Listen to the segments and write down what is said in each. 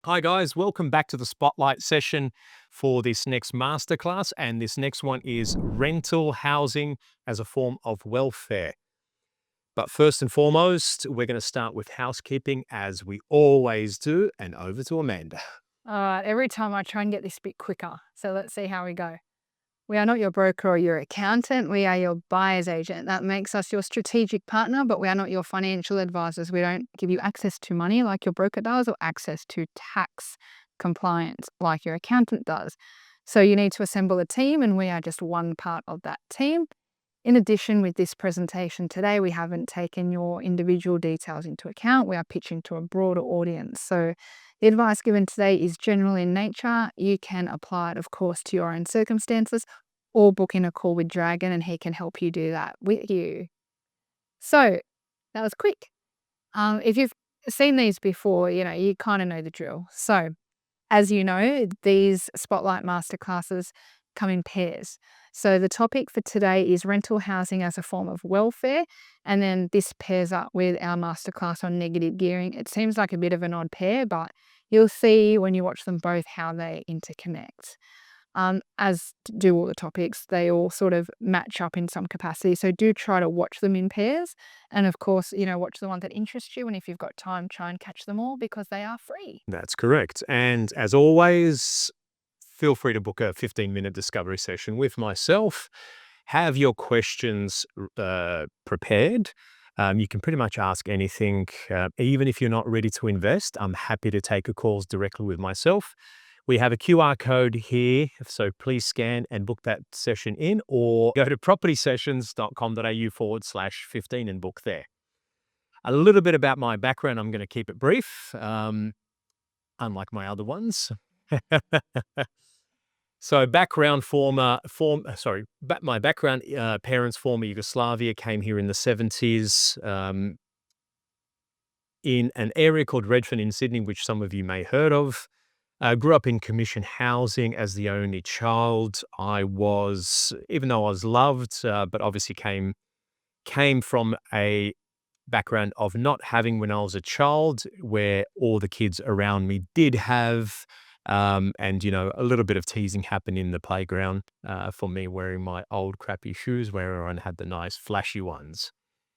Hi guys, welcome back to the spotlight session for this next masterclass. And this next one is rental housing as a form of welfare. But first and foremost, we're going to start with housekeeping as we always do. And over to Amanda. All right, every time I try and get this a bit quicker. So let's see how we go. We are not your broker or your accountant. We are your buyer's agent. That makes us your strategic partner, but we are not your financial advisors. We don't give you access to money like your broker does or access to tax compliance like your accountant does. So you need to assemble a team, and we are just one part of that team. In addition, with this presentation today, we haven't taken your individual details into account. We are pitching to a broader audience. So the advice given today is general in nature. You can apply it, of course, to your own circumstances or book in a call with Dragan and he can help you do that with you. So that was quick. If you've seen these before, you kind of know the drill. So as you know, these Spotlight Masterclasses come in pairs. So the topic for today is rental housing as a form of welfare, and then this pairs up with our masterclass on negative gearing. It seems like a bit of an odd pair, but you'll see when you watch them both how they interconnect. As do all the topics, they all sort of match up in some capacity. So do try to watch them in pairs. And of course, watch the one that interests you. And if you've got time, try and catch them all because they are free. That's correct. And as always, feel free to book a 15-minute discovery session with myself. Have your questions prepared. You can pretty much ask anything, even if you're not ready to invest. I'm happy to take calls directly with myself. We have a QR code here, so please scan and book that session in, or go to propertysessions.com.au/15 and book there. A little bit about my background. I'm going to keep it brief, unlike my other ones. So background, my background, parents, former Yugoslavia, came here in the 70s, in an area called Redfern in Sydney, which some of you may heard of. Grew up in commission housing as the only child. Even though I was loved, but obviously came from a background of not having when I was a child, where all the kids around me did have, and a little bit of teasing happened in the playground for me wearing my old crappy shoes, where everyone had the nice flashy ones.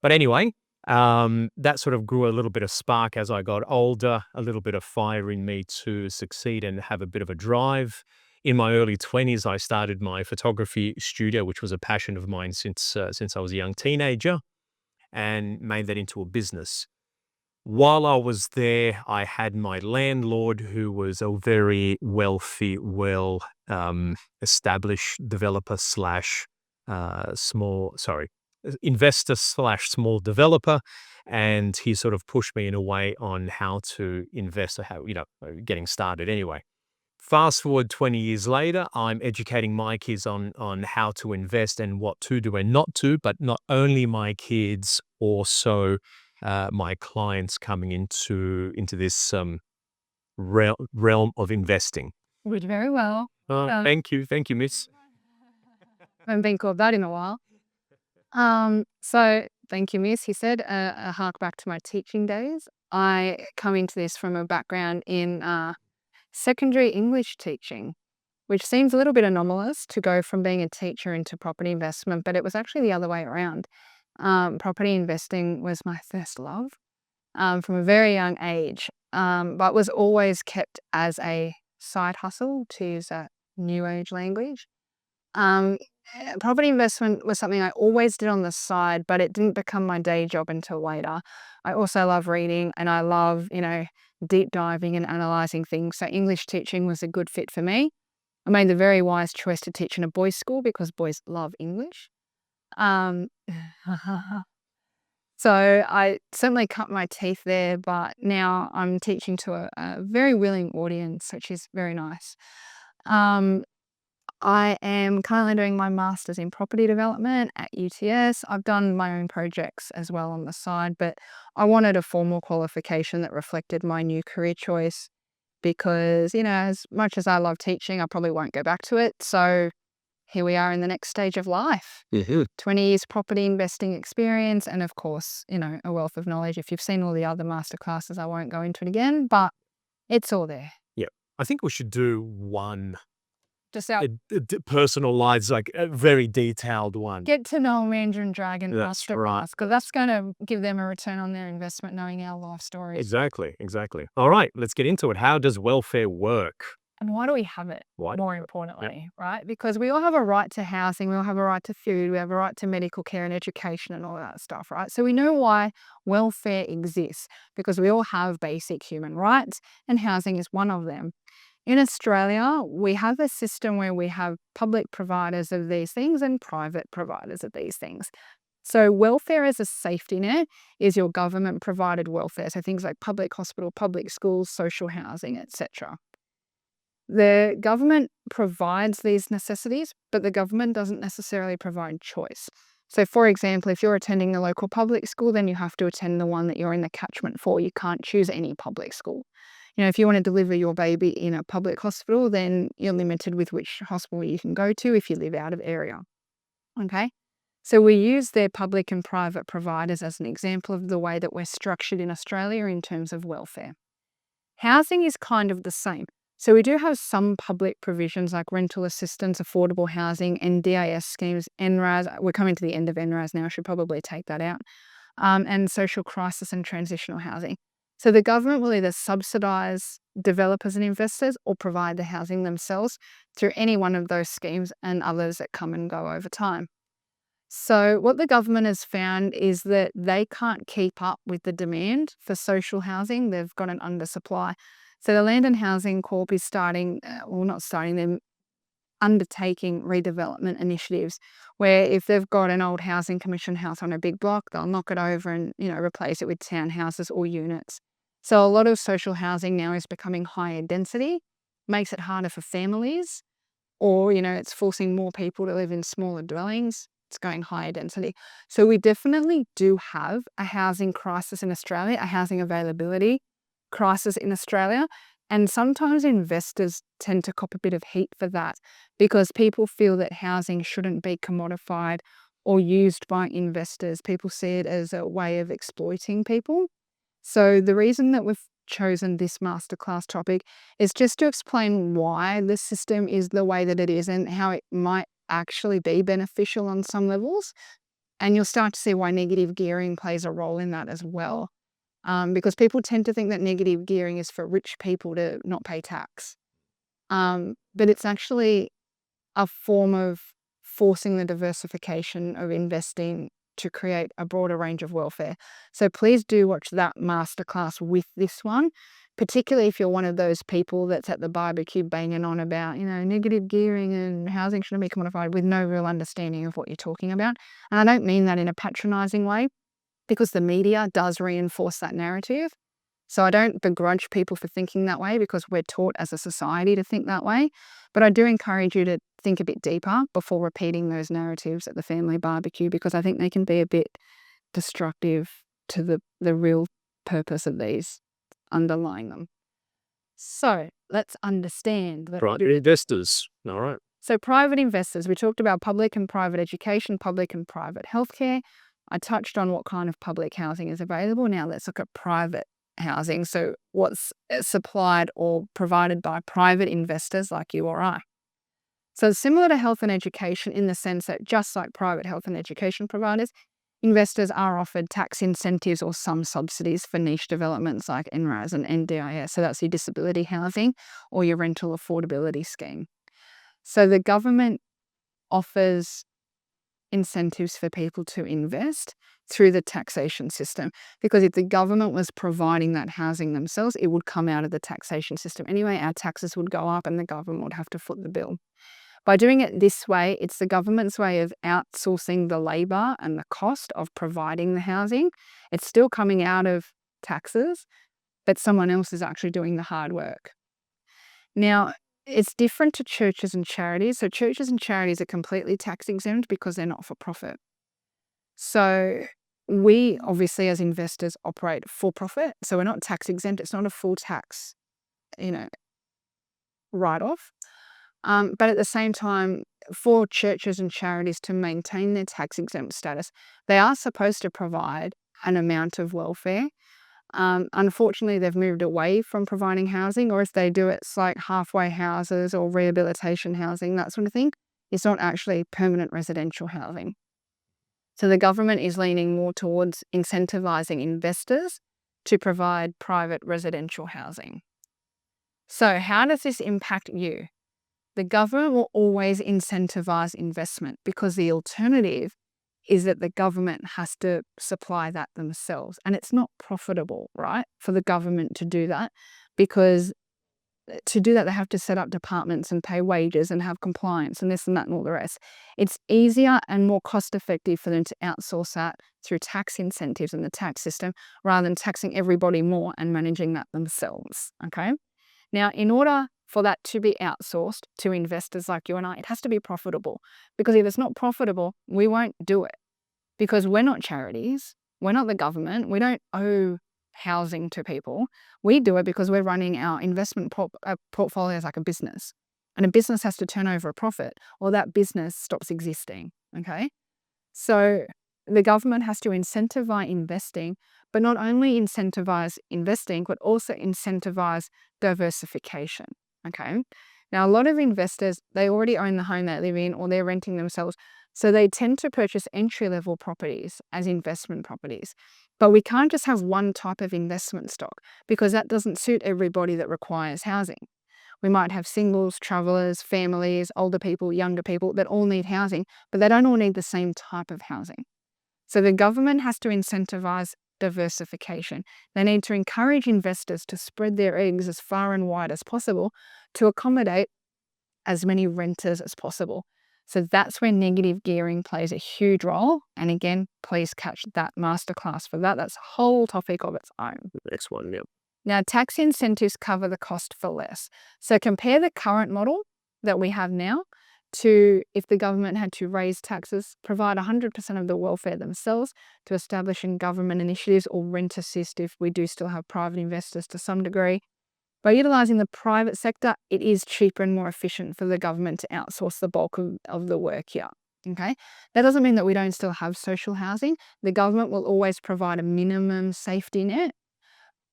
But anyway, that sort of grew a little bit of spark as I got older, a little bit of fire in me to succeed and have a bit of a drive. In my early 20s, I started my photography studio, which was a passion of mine since I was a young teenager, and made that into a business. While I was there, I had my landlord, who was a very wealthy, established developer slash investor slash small developer. And he sort of pushed me in a way on how to invest, or getting started anyway. Fast forward 20 years later, I'm educating my kids on how to invest and what to do and not to, but not only my kids, also my clients coming into this realm of investing. Would very well. Thank you, miss. Haven't been called that in a while. So thank you, miss. He said, a hark back to my teaching days. I come into this from a background in secondary English teaching, which seems a little bit anomalous to go from being a teacher into property investment, but it was actually the other way around. Property investing was my first love from a very young age, but was always kept as a side hustle, to use that new age language. Um, Property investment was something I always did on the side, but it didn't become my day job until later. I also love reading and I love, deep diving and analysing things. So English teaching was a good fit for me. I made the very wise choice to teach in a boys' school because boys love English. Um, so I certainly cut my teeth there, but now I'm teaching to a very willing audience, which is very nice. Um, I am currently doing my master's in property development at UTS. I've done my own projects as well on the side, but I wanted a formal qualification that reflected my new career choice because, as much as I love teaching, I probably won't go back to it. So here we are in the next stage of life. 20 years property investing experience and, of course, a wealth of knowledge. If you've seen all the other masterclasses, I won't go into it again, but It's all there. Yeah. I think we should do one Just out. personalized, like a very detailed one. Get to know Amanda and Dragan That's right. masterclass, because that's going to give them a return on their investment knowing our life stories. Exactly. Exactly. All right. Let's get into it. How does welfare work? And why do we have it? Why? More importantly, right? Because we all have a right to housing, we all have a right to food, we have a right to medical care and education and all that stuff, right? So we know why welfare exists, because we all have basic human rights and housing is one of them. In Australia, we have a system where we have public providers of these things and private providers of these things. So welfare as a safety net is your government provided welfare. So things like public hospital, public schools, social housing, etc. The government provides these necessities, but the government doesn't necessarily provide choice. So for example, if you're attending the local public school, then you have to attend the one that you're in the catchment for. You can't choose any public school. If you want to deliver your baby in a public hospital, then you're limited with which hospital you can go to if you live out of area. Okay? So we use their public and private providers as an example of the way that we're structured in Australia in terms of welfare. Housing is kind of the same. So we do have some public provisions like rental assistance, affordable housing, NDIS schemes, NRAS. We're coming to the end of NRAS now. I should probably take that out. And social crisis and transitional housing. So the government will either subsidise developers and investors or provide the housing themselves through any one of those schemes and others that come and go over time. So what the government has found is that they can't keep up with the demand for social housing. They've got an undersupply. So the Land and Housing Corp is they're undertaking redevelopment initiatives where if they've got an old housing commission house on a big block, they'll knock it over and, replace it with townhouses or units. So a lot of social housing now is becoming higher density, makes it harder for families, or, it's forcing more people to live in smaller dwellings. It's going higher density. So we definitely do have a housing crisis in Australia, a housing availability crisis in Australia. And sometimes investors tend to cop a bit of heat for that because people feel that housing shouldn't be commodified or used by investors. People see it as a way of exploiting people. So the reason that we've chosen this masterclass topic is just to explain why the system is the way that it is and how it might actually be beneficial on some levels. And you'll start to see why negative gearing plays a role in that as well. Because people tend to think that negative gearing is for rich people to not pay tax. But it's actually a form of forcing the diversification of investing to create a broader range of welfare. So please do watch that masterclass with this one, particularly if you're one of those people that's at the barbecue banging on about, negative gearing and housing shouldn't be commodified with no real understanding of what you're talking about. And I don't mean that in a patronizing way, because the media does reinforce that narrative. So I don't begrudge people for thinking that way because we're taught as a society to think that way. But I do encourage you to think a bit deeper before repeating those narratives at the family barbecue, because I think they can be a bit destructive to the real purpose of these underlying them. So let's understand. Private investors. All right. So private investors, we talked about public and private education, public and private healthcare. I touched on what kind of public housing is available. Now let's look at private housing. So what's supplied or provided by private investors like you or I. So similar to health and education in the sense that just like private health and education providers, investors are offered tax incentives or some subsidies for niche developments like NRAS and NDIS. So that's your disability housing or your rental affordability scheme. So the government offers incentives for people to invest through the taxation system, because if the government was providing that housing themselves, it would come out of the taxation system anyway. Our taxes would go up and the government would have to foot the bill. By doing it this way, it's the government's way of outsourcing the labour and the cost of providing the housing. It's still coming out of taxes, but someone else is actually doing the hard work. Now, it's different to churches and charities. So churches and charities are completely tax exempt because they're not for profit. So we obviously as investors operate for profit. So we're not tax exempt. It's not a full tax, write-off. But at the same time, for churches and charities to maintain their tax exempt status, they are supposed to provide an amount of welfare. Unfortunately, they've moved away from providing housing, or if they do, it's like halfway houses or rehabilitation housing, that sort of thing. It's not actually permanent residential housing. So the government is leaning more towards incentivizing investors to provide private residential housing. So how does this impact you? The government will always incentivize investment because the alternative is that the government has to supply that themselves. And it's not profitable, right, for the government to do that, because to do that, they have to set up departments and pay wages and have compliance and this and that and all the rest. It's easier and more cost effective for them to outsource that through tax incentives in the tax system rather than taxing everybody more and managing that themselves. Okay. Now, in order for that to be outsourced to investors like you and I, it has to be profitable, because if it's not profitable, we won't do it, because we're not charities. We're not the government. We don't owe housing to people. We do it because we're running our investment portfolios like a business, and a business has to turn over a profit or that business stops existing. Okay. So the government has to incentivize investing, but not only incentivize investing, but also incentivize diversification. Okay. Now, a lot of investors, they already own the home they live in or they're renting themselves. So they tend to purchase entry-level properties as investment properties. But we can't just have one type of investment stock, because that doesn't suit everybody that requires housing. We might have singles, travelers, families, older people, younger people that all need housing, but they don't all need the same type of housing. So the government has to incentivize diversification. They need to encourage investors to spread their eggs as far and wide as possible to accommodate as many renters as possible. So that's where negative gearing plays a huge role. And again, please catch that masterclass for that. That's a whole topic of its own. Next one, yeah. Now, tax incentives cover the cost for less. So compare the current model that we have now to if the government had to raise taxes, provide 100% of the welfare themselves to establishing government initiatives, or rent assist if we do still have private investors to some degree. By utilising the private sector, it is cheaper and more efficient for the government to outsource the bulk of the work here. Okay, that doesn't mean that we don't still have social housing. The government will always provide a minimum safety net,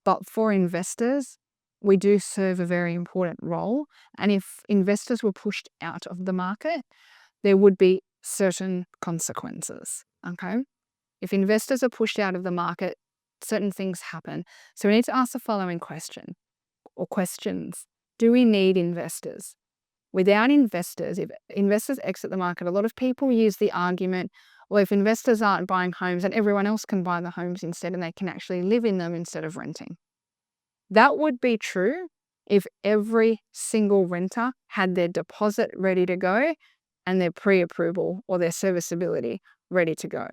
but for investors, we do serve a very important role. And if investors were pushed out of the market, there would be certain consequences. Okay, if investors are pushed out of the market, certain things happen. So we need to ask the following question. Or questions. Do we need investors? Without investors, if investors exit the market, a lot of people use the argument, well, if investors aren't buying homes, then everyone else can buy the homes instead and they can actually live in them instead of renting. That would be true if every single renter had their deposit ready to go and their pre-approval or their serviceability ready to go.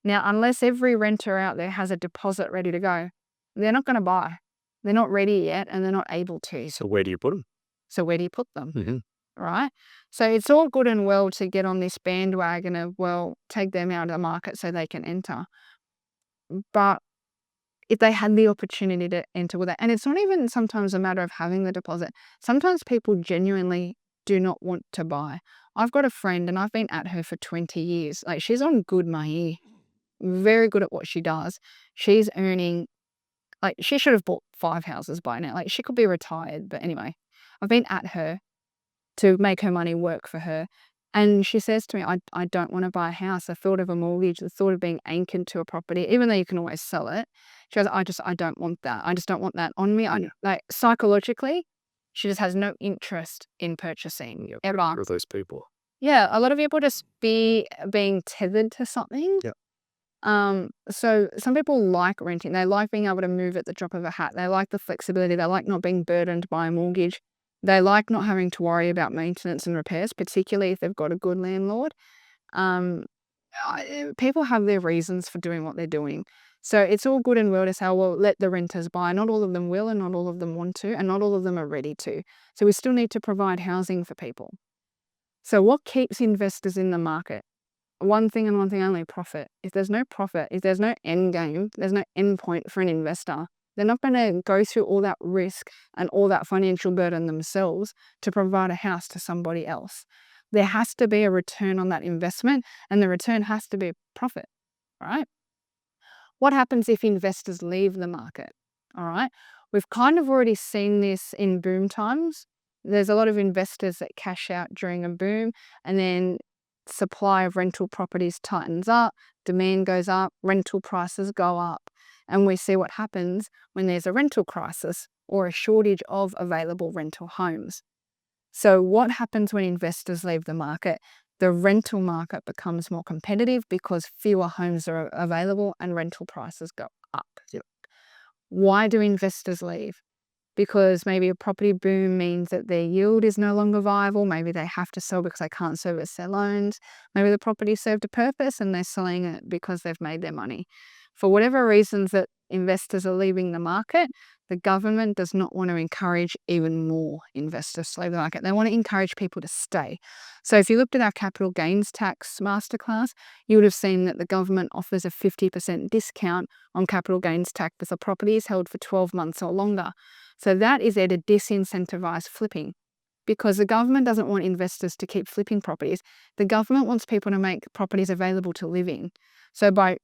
Now, unless every renter out there has a deposit ready to go, they're not going to buy. They're not ready yet and they're not able to. So where do you put them? So where do you put them? Mm-hmm. Right? So it's all good and well to get on this bandwagon of, well, take them out of the market so they can enter. But if they had the opportunity to enter with it, and it's not even sometimes a matter of having the deposit. Sometimes people genuinely do not want to buy. I've got a friend and I've been at her for 20 years. Like, she's on good money, very good at what she does. She's earning, like, she should have bought 5 houses by now. Like, she could be retired. But anyway, I've been at her to make her money work for her. And she says to me, I don't want to buy a house. The thought of a mortgage, the thought of being anchored to a property, even though you can always sell it. She goes, I don't want that. I just don't want that on me. Like, psychologically, she just has no interest in purchasing ever. For those people. Yeah, a lot of people just being tethered to something. Yep. So some people like renting. They like being able to move at the drop of a hat. They like the flexibility. They like not being burdened by a mortgage. They like not having to worry about maintenance and repairs, particularly if they've got a good landlord. People have their reasons for doing what they're doing. So it's all good and well to say, well, let the renters buy. Not all of them will, and not all of them want to, and not all of them are ready to. So we still need to provide housing for people. So what keeps investors in the market? One thing and one thing only: profit. If there's no profit, if there's no end game, there's no end point for an investor, they're not going to go through all that risk and all that financial burden themselves to provide a house to somebody else. There has to be a return on that investment, and the return has to be profit, right? What happens if investors leave the market? All right. We've kind of already seen this in boom times. There's a lot of investors that cash out during a boom, and then supply of rental properties tightens up, demand goes up, rental prices go up. And we see what happens when there's a rental crisis or a shortage of available rental homes. So what happens when investors leave the market? The rental market becomes more competitive because fewer homes are available and rental prices go up. Why do investors leave? Because maybe a property boom means that their yield is no longer viable. Maybe they have to sell because they can't service their loans. Maybe the property served a purpose and they're selling it because they've made their money. For whatever reasons that investors are leaving the market, the government does not want to encourage even more investors to leave the market. They want to encourage people to stay. So if you looked at our capital gains tax masterclass, you would have seen that the government offers a 50% discount on capital gains tax if a property is held for 12 months or longer. So that is there to disincentivize flipping, because the government doesn't want investors to keep flipping properties. The government wants people to make properties available to live in. So by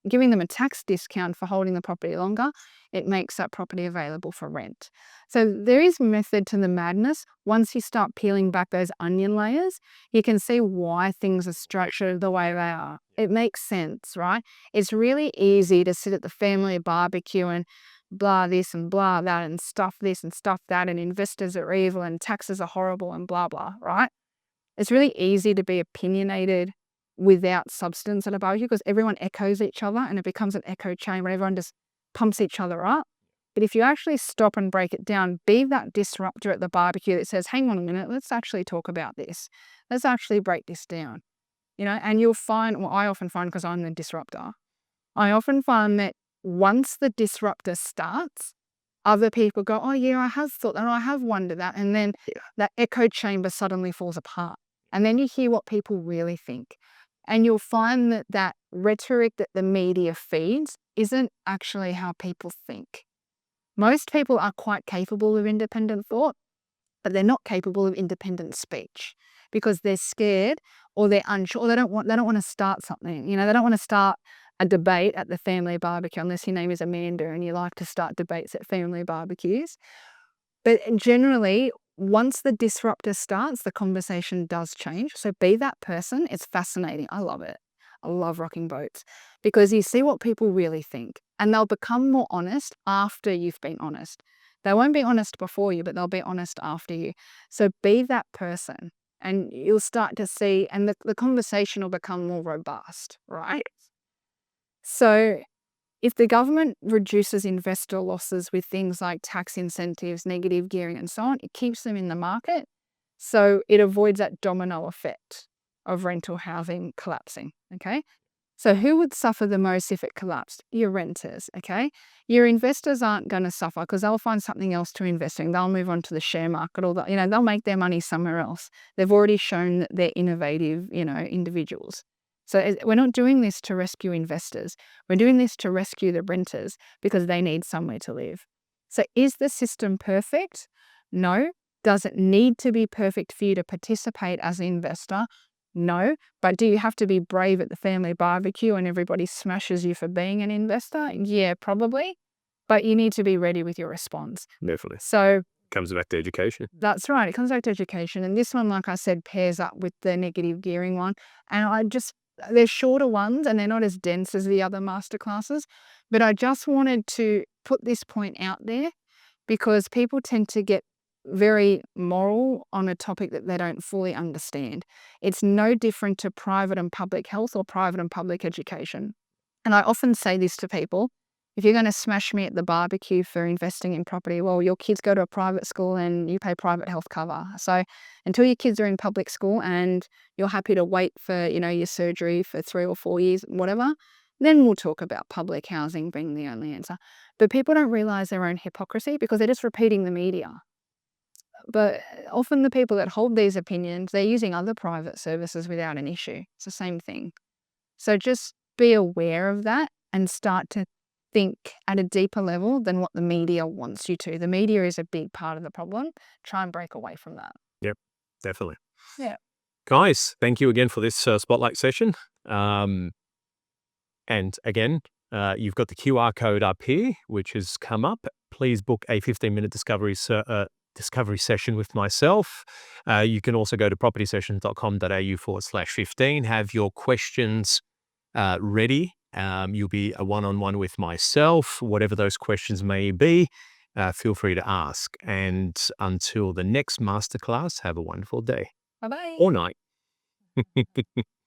giving them a tax discount for holding the property longer, it makes that property available for rent. So there is method to the madness. Once you start peeling back those onion layers, you can see why things are structured the way they are. It makes sense, right? It's really easy to sit at the family barbecue and blah this and blah that and stuff this and stuff that, and investors are evil and taxes are horrible and blah blah, right? It's really easy to be opinionated without substance at a barbecue because everyone echoes each other and it becomes an echo chamber. Everyone just pumps each other up. But if you actually stop and break it down, be that disruptor at the barbecue that says, hang on a minute, let's actually talk about this. Let's actually break this down. And you'll find, well, I often find, because I'm the disruptor, I often find that once the disruptor starts, other people go, oh yeah, I have thought that, or I have wondered that. And then that echo chamber suddenly falls apart. And then you hear what people really think. And you'll find that that rhetoric that the media feeds isn't actually how people think. Most people are quite capable of independent thought, but they're not capable of independent speech because they're scared or they're unsure, or they don't want to start something. They don't want to start a debate at the family barbecue unless your name is Amanda and you like to start debates at family barbecues. But generally, once the disruptor starts, the conversation does change. So be that person. It's fascinating. I love it. I love rocking boats because you see what people really think and they'll become more honest after you've been honest. They won't be honest before you, but they'll be honest after you. So be that person and you'll start to see, and the conversation will become more robust, right? So if the government reduces investor losses with things like tax incentives, negative gearing and so on, it keeps them in the market. So it avoids that domino effect of rental housing collapsing, okay? So who would suffer the most if it collapsed? Your renters, okay? Your investors aren't going to suffer because they'll find something else to invest in. They'll move on to the share market or they'll make their money somewhere else. They've already shown that they're innovative, individuals. So we're not doing this to rescue investors. We're doing this to rescue the renters because they need somewhere to live. So is the system perfect? No. Does it need to be perfect for you to participate as an investor? No. But do you have to be brave at the family barbecue and everybody smashes you for being an investor? Yeah, probably. But you need to be ready with your response. Definitely. So Comes back to education. that's right. It comes back to education. And this one, like I said, pairs up with the negative gearing one. And they're shorter ones and they're not as dense as the other masterclasses. But I just wanted to put this point out there because people tend to get very moral on a topic that they don't fully understand. It's no different to private and public health or private and public education. And I often say this to people, if you're going to smash me at the barbecue for investing in property, well, your kids go to a private school and you pay private health cover. So until your kids are in public school and you're happy to wait for, your surgery for 3 or 4 years, whatever, then we'll talk about public housing being the only answer. But people don't realize their own hypocrisy because they're just repeating the media. But often the people that hold these opinions, they're using other private services without an issue. It's the same thing. So just be aware of that and start to think at a deeper level than what the media wants you to. The media is a big part of the problem. Try and break away from that. Yep, definitely. Yeah. Guys, thank you again for this spotlight session. And again, You've got the QR code up here, which has come up. Please book a 15-minute discovery session with myself. You can also go to propertysessions.com.au/15. Have your questions ready. You'll be a one-on-one with myself, whatever those questions may be. Feel free to ask. And until the next masterclass, have a wonderful day Bye bye. or night.